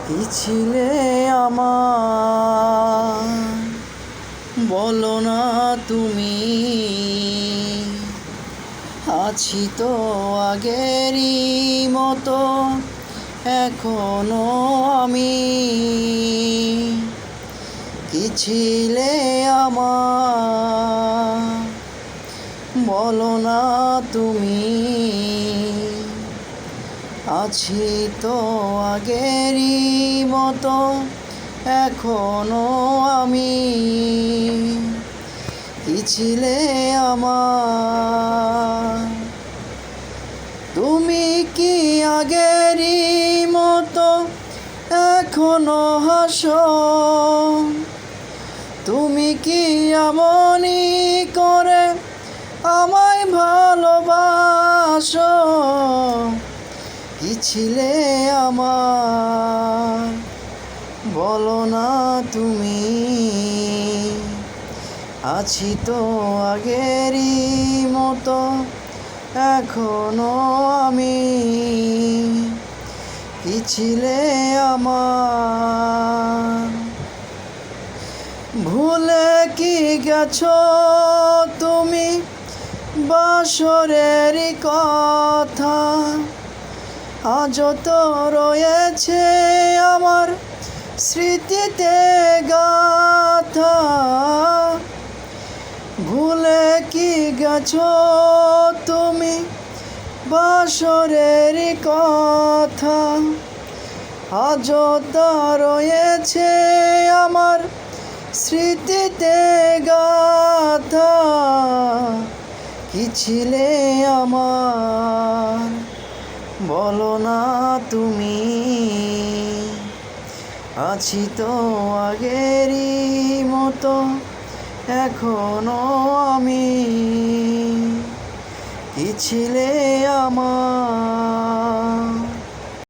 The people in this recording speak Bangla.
কি ছিলে আমার বলো না তুমি, আছি তো আগেরই মতো এখনো আমি। কি ছিলে আমার বলো না তুমি, আছি তো আগেরই মতো এখনো আমি। কি ছিলে আমার তুমি কি আগেরই মতো এখনো হাসো? তুমি কি এমনই করে আমায় ভালোবাসো? কি ছিলে আমার বলো না তুমি, আছি তো আগেরই মতো এখনো আমি। কি ছিলে আমার ভুলে কি গেছো তুমি বাসরের কথা? আজও তো রয়েছে আমার স্মৃতিতে গাথা। ভুলে কি গেছো তুমি বাসরের কথা? আজও তা রয়েছে আমার স্মৃতিতে গাথা। কি ছিলে আমার বলো না তুমি, আছি তো আগেরই মতো এখনো আমি। কি ছিলে আমার।